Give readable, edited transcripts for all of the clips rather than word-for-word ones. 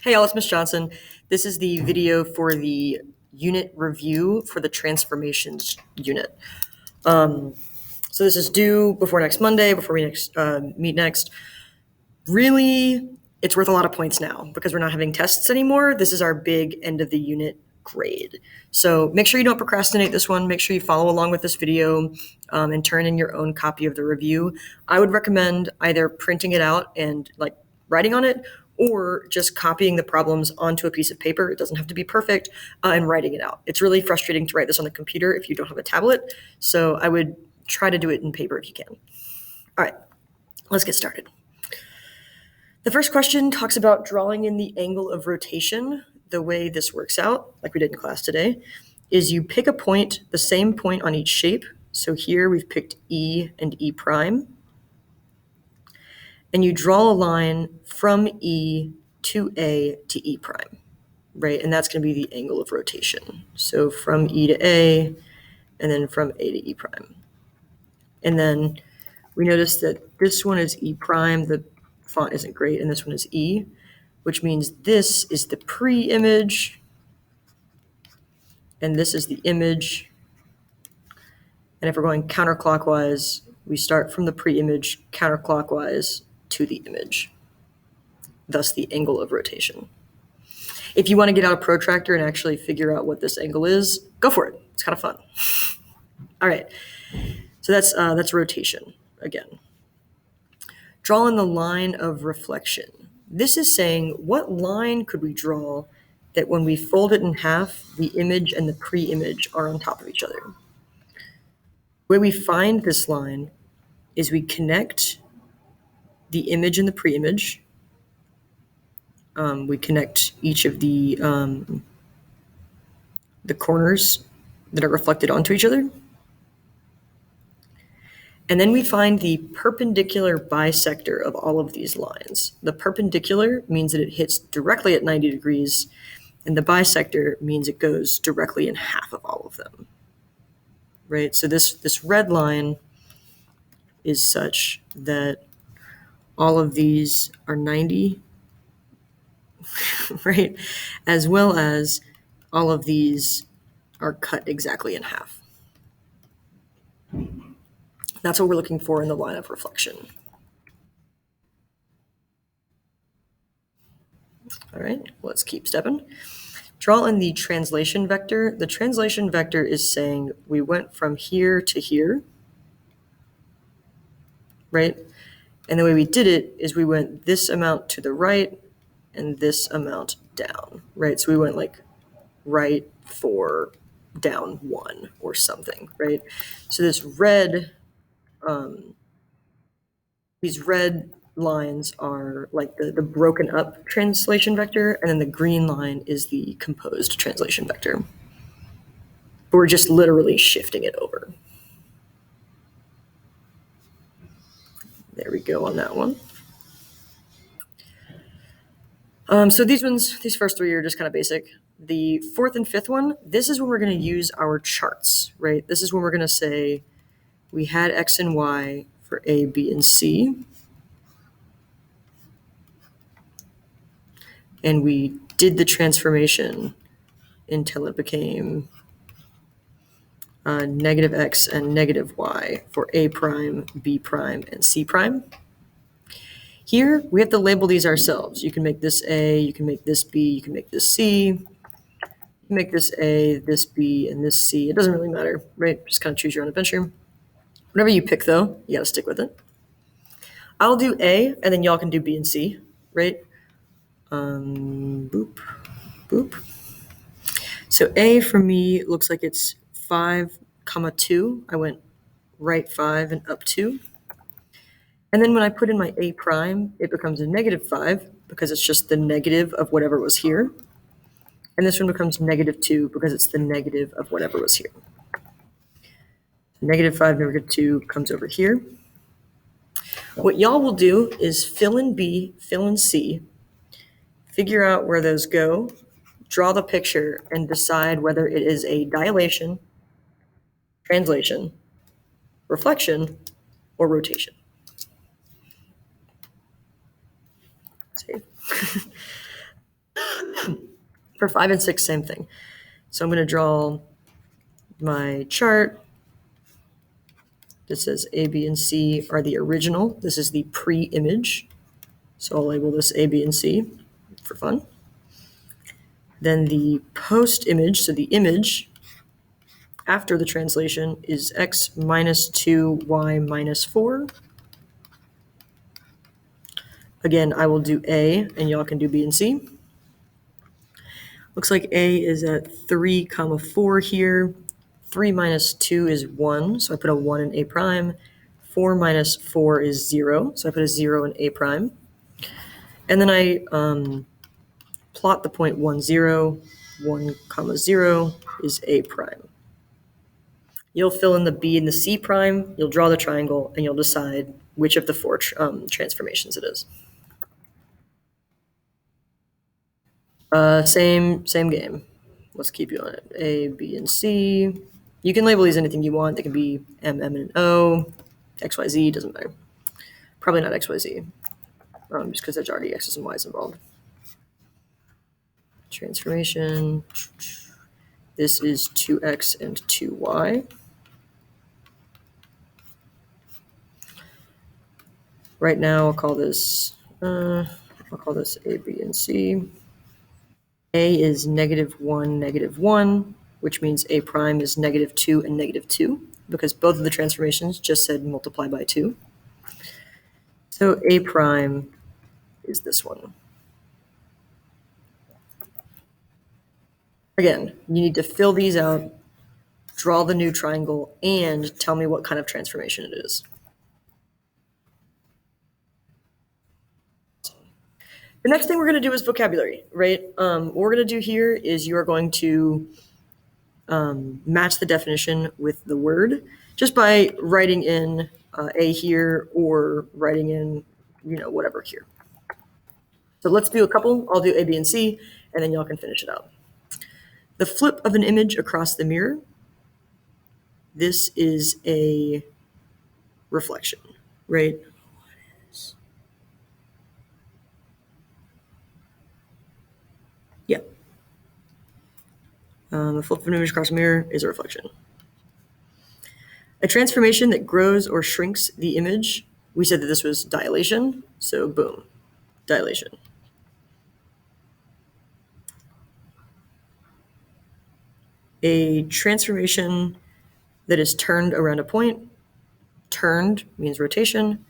Hey, y'all, it's Miss Johnson. This is the video for the unit review for the transformations unit. So this is due before next Monday, before we meet next. Really, it's worth a lot of points now because we're not having tests anymore. This is our big end of the unit grade. So make sure you don't procrastinate this one. Make sure you follow along with this video and turn in your own copy of the review. I would recommend either printing it out and writing on it, or just copying the problems onto a piece of paper. It doesn't have to be perfect, and writing it out. It's really frustrating to write this on the computer if you don't have a tablet. So I would try to do it in paper if you can. All right, let's get started. The first question talks about drawing in the angle of rotation. The way this works out, like we did in class today, is you pick a point, the same point on each shape. So here we've picked E and E prime. And you draw a line from E to A to E prime, right? And that's going to be the angle of rotation. So from E to A, and then from A to E prime. And then we notice that this one is E prime, the font isn't great, and this one is E, which means this is the pre-image, and this is the image. And if we're going counterclockwise, we start from the pre-image counterclockwise to the image, thus the angle of rotation. If you want to get out a protractor and actually figure out what this angle is, go for it. It's kind of fun. All right, so that's rotation again. Draw in the line of reflection. This is saying what line could we draw that when we fold it in half, the image and the pre-image are on top of each other. The way we find this line is we connect the image and the pre-image. We connect each of the corners that are reflected onto each other. And then we find the perpendicular bisector of all of these lines. The perpendicular means that it hits directly at 90 degrees, and the bisector means it goes directly in half of all of them. Right? So this red line is such that all of these are 90, right? As well as all of these are cut exactly in half. That's what we're looking for in the line of reflection. All right, let's keep stepping. Draw in the translation vector. The translation vector is saying we went from here to here, right? And the way we did it is we went this amount to the right and this amount down, right? So we went like right 4, down 1 or something, right? So this red, these red lines are like the broken up translation vector, and then the green line is the composed translation vector. But we're just literally shifting it over. There we go on that one. So these first three are just kind of basic. The fourth and fifth one, this is when we're going to use our charts, right? This is when we're going to say we had X and Y for A, B, and C. And we did the transformation until it became negative X and negative Y for A prime, B prime, and C prime. Here, we have to label these ourselves. You can make this A, you can make this B, you can make this C. You can make this A, this B, and this C. It doesn't really matter, right? Just kind of choose your own adventure. Whatever you pick, though, you got to stick with it. I'll do A, and then y'all can do B and C, right? Boop, boop. So A for me looks like it's 5, 2. I went right 5 and up 2. And then when I put in my A prime, it becomes a negative 5 because it's just the negative of whatever was here. And this one becomes negative 2 because it's the negative of whatever was here. Negative 5, negative 2 comes over here. What y'all will do is fill in B, fill in C, figure out where those go, draw the picture, and decide whether it is a dilation, translation, reflection, or rotation. Save. For 5 and 6, same thing. So I'm going to draw my chart. This says A, B, and C are the original. This is the pre-image. So I'll label this A, B, and C for fun. Then the post-image, so the image after the translation is x minus 2, y minus 4. Again, I will do A, and y'all can do B and C. Looks like A is at 3, comma 4 here. 3 minus 2 is 1, so I put a 1 in A prime. 4 minus 4 is 0, so I put a 0 in A prime. And then I plot the point 1, 0. 1, comma 0 is A prime. You'll fill in the B and the C prime, you'll draw the triangle, and you'll decide which of the 4 transformations it is. Same game. Let's keep you on it. A, B, and C. You can label these anything you want. They can be M, M, and O, X, Y, Z, doesn't matter. Probably not X, Y, Z, just because there's already X's and Y's involved. Transformation. This is 2X and 2Y. Right now, I'll call this A, B, and C. A is -1, -1, which means A prime is -2 and -2, because both of the transformations just said multiply by 2. So A prime is this one. Again, you need to fill these out, draw the new triangle, and tell me what kind of transformation it is. The next thing we're going to do is vocabulary, right? What we're going to do here is you are going to match the definition with the word just by writing in A here or writing in, whatever here. So let's do a couple. I'll do A, B, and C, and then y'all can finish it out. The flip of an image across the mirror. This is a reflection, right? Yeah. The flip of an image across a mirror is a reflection. A transformation that grows or shrinks the image. We said that this was dilation, so boom, dilation. A transformation that is turned around a point. Turned means rotation,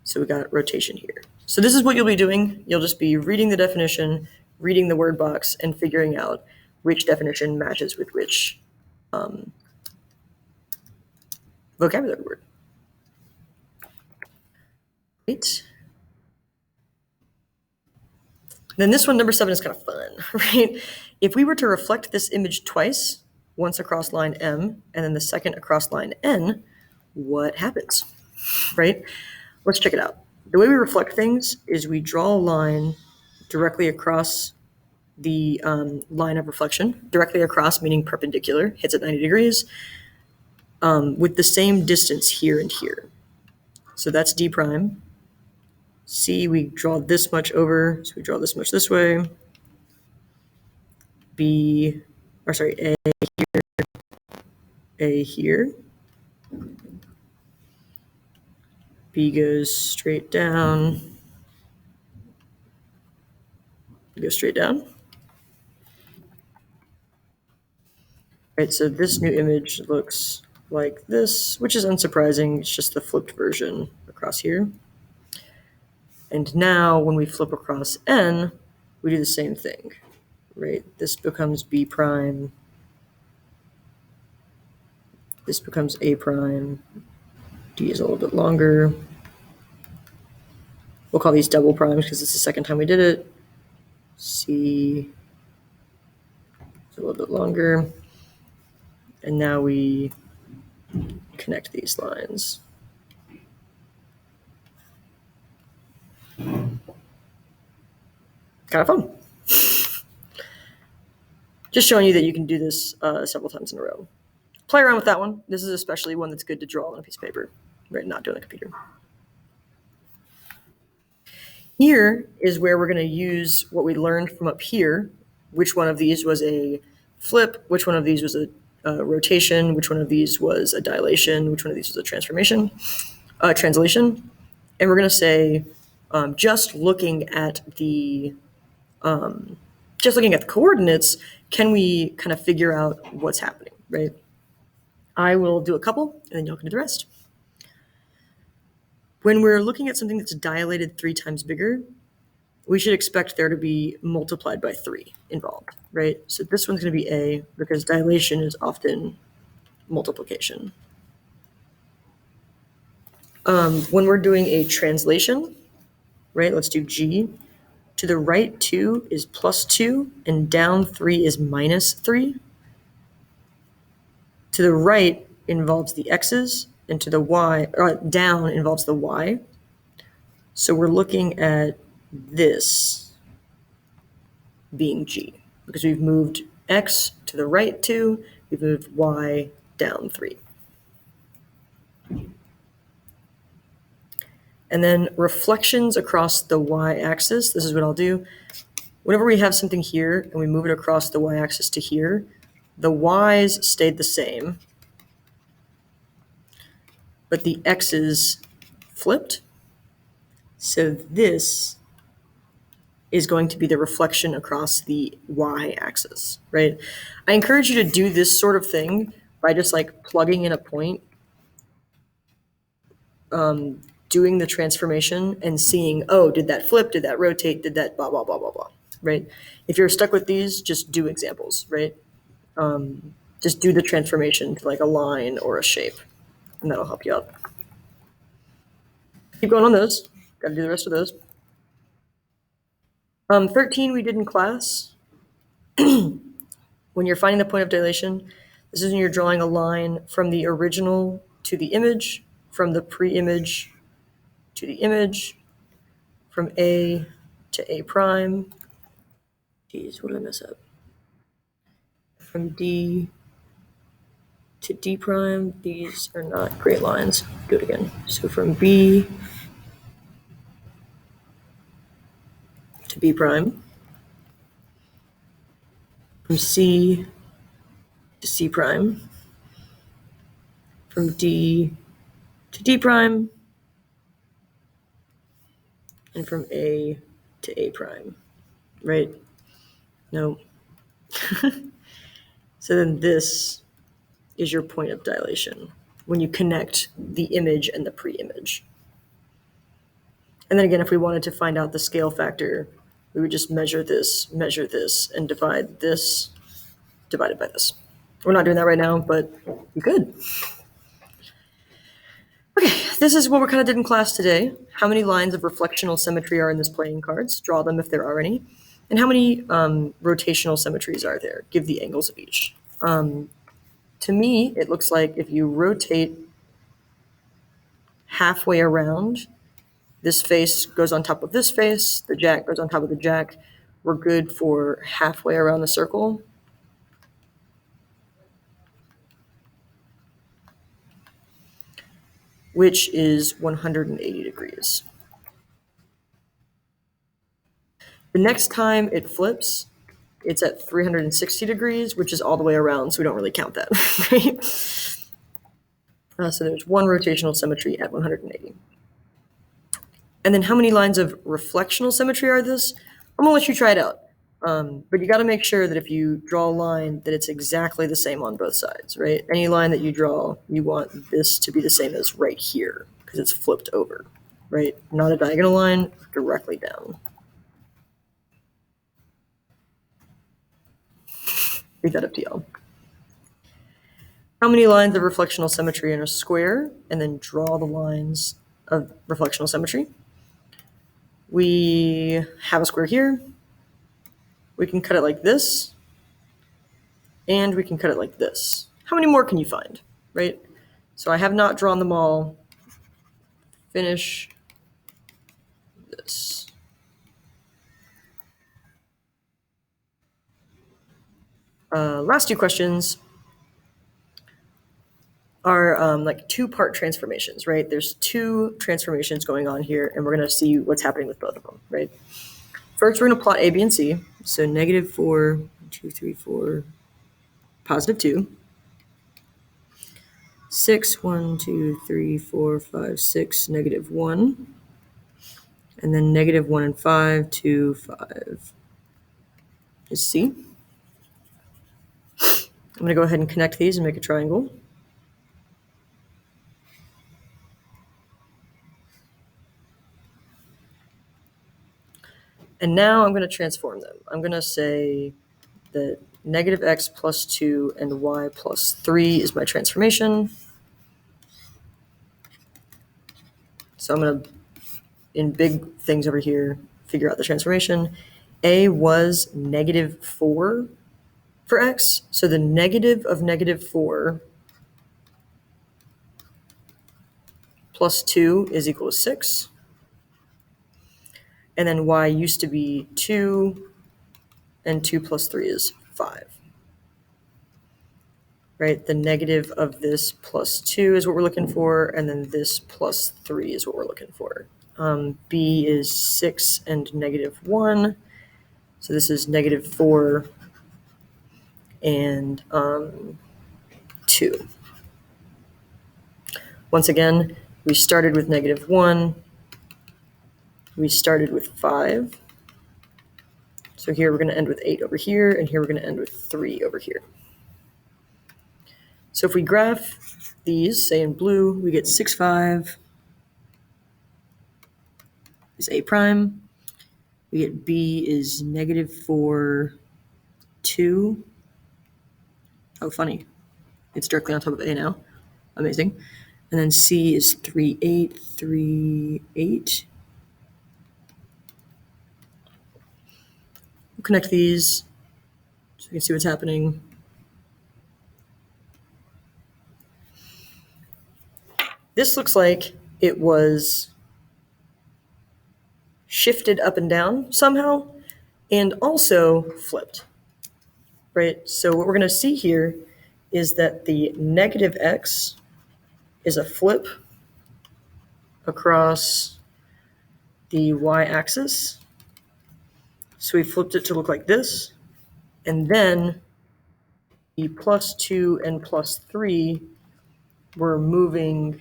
so we got rotation here. So this is what you'll be doing. You'll just be reading the definition, reading the word box, and figuring out which definition matches with which vocabulary word. Right. Then this one, number 7, is kind of fun, right? If we were to reflect this image twice, once across line M and then the second across line N, what happens, right? Let's check it out. The way we reflect things is we draw a line directly across the line of reflection, directly across meaning perpendicular, hits at 90 degrees, with the same distance here and here. So that's D prime. C, we draw this much over, so we draw this much this way. A here, A here. B goes straight down. Go straight down. Right, so this new image looks like this, which is unsurprising. It's just the flipped version across here. And now when we flip across N, we do the same thing, right? This becomes B prime. This becomes A prime. D is a little bit longer. We'll call these double primes because it's the second time we did it. C is a little bit longer. And now we connect these lines. Kind of fun. Just showing you that you can do this several times in a row. Play around with that one. This is especially one that's good to draw on a piece of paper, right? Not doing a computer. Here is where we're going to use what we learned from up here which one of these was a flip, which one of these was a rotation, which one of these was a dilation, which one of these was a translation. And we're going to say, just looking at the coordinates, can we kind of figure out what's happening, right? I will do a couple, and then y'all can do the rest. When we're looking at something that's dilated 3 times bigger, we should expect there to be multiplied by 3 involved, right? So this one's going to be A, because dilation is often multiplication. When we're doing a translation, right, let's do G. To the right 2 is +2, and down 3 is -3. To the right involves the x's, and to the y, down involves the y. So we're looking at this being G, because we've moved x to the right 2, we've moved y down 3. And then reflections across the y-axis, this is what I'll do. Whenever we have something here and we move it across the y-axis to here, the y's stayed the same, but the x's flipped. So this is going to be the reflection across the y-axis, right? I encourage you to do this sort of thing by just like plugging in a point, doing the transformation and seeing, oh, did that flip, did that rotate, did that blah, blah, blah, blah, blah, right? If you're stuck with these, just do examples, right? Just do the transformation to like a line or a shape, and that'll help you out. Keep going on those. Got to do the rest of those. 13 we did in class. When you're finding the point of dilation, this is when you're drawing a line from the original to the image, from the pre-image to the image, from A to A prime. Geez, what did I mess up? From D to D prime. These are not great lines. Do it again. So from B to B prime, from C to C prime, from D to D prime, and from A to A prime, right? No. So then this is your point of dilation when you connect the image and the pre-image. And then again, if we wanted to find out the scale factor, we would just measure this, and divide this divided by this. We're not doing that right now, but you could. Okay, this is what we kind of did in class today. How many lines of reflectional symmetry are in this playing cards? Draw them if there are any. And how many rotational symmetries are there? Give the angles of each. To me, it looks like if you rotate halfway around, this face goes on top of this face, the jack goes on top of the jack. We're good for halfway around the circle. Which is 180 degrees. The next time it flips, it's at 360 degrees, which is all the way around, so we don't really count that, right? So there's one rotational symmetry at 180. And then how many lines of reflectional symmetry are this? I'm gonna let you try it out. But you gotta make sure that if you draw a line that it's exactly the same on both sides, right? Any line that you draw, you want this to be the same as right here, because it's flipped over, right? Not a diagonal line, directly down. Leave that up to y'all. How many lines of reflectional symmetry in a square? And then draw the lines of reflectional symmetry. We have a square here. We can cut it like this. And we can cut it like this. How many more can you find, right? So I have not drawn them all. Finish this. Last two questions are like two-part transformations, right? There's two transformations going on here, and we're going to see what's happening with both of them, right? First, we're going to plot A, B, and C. So -4, 1, 2, 3, 4, +2. 6, 1, 2, 3, 4, 5, 6, -1. And then -1 and 5, 2, 5 is C. I'm going to go ahead and connect these and make a triangle. And now I'm going to transform them. I'm going to say that -x plus 2 and y plus 3 is my transformation. So I'm going to, in big things over here, figure out the transformation. A was -4 for x. So the negative of -4 plus 2 is equal to 6. And then y used to be 2, and 2 plus 3 is 5. Right? The negative of this plus 2 is what we're looking for, and then this plus 3 is what we're looking for. B is 6 and -1. So this is -4 and 2. Once again, we started with -1. We started with 5. So here we're going to end with 8 over here, and here we're going to end with 3 over here. So if we graph these, say in blue, we get 6, 5 is A prime. We get B is -4, 2. Oh, funny. It's directly on top of A now. Amazing. And then C is 3, 8, 3, 8. We'll connect these so we can see what's happening. This looks like it was shifted up and down somehow and also flipped, right? So what we're going to see here is that the -x is a flip across the y-axis. So we flipped it to look like this. And then the +2 and +3 were moving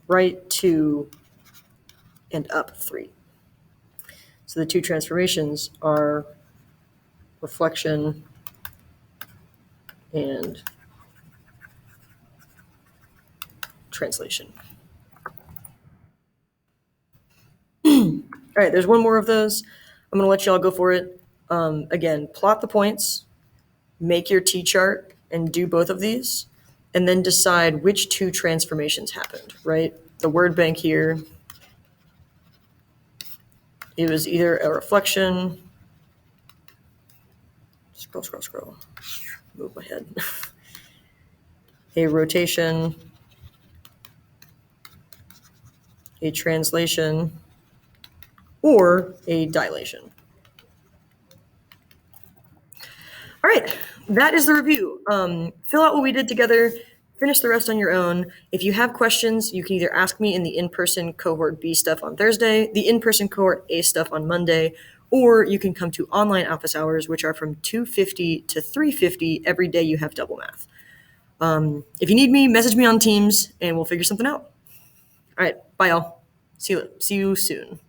right 2 and up 3. So the two transformations are reflection and translation. All right, there's one more of those. I'm going to let you all go for it. Again, plot the points, make your T-chart, and do both of these, and then decide which two transformations happened, right? The word bank here, it was either a reflection, scroll, move my head, a rotation, a translation, or a dilation. All right, that is the review. Fill out what we did together, finish the rest on your own. If you have questions, you can either ask me in the in-person cohort B stuff on Thursday, the in-person cohort A stuff on Monday, or you can come to online office hours, which are from 2:50 to 3:50 every day you have double math. If you need me, message me on Teams, and we'll figure something out. All right, bye, y'all. See you soon.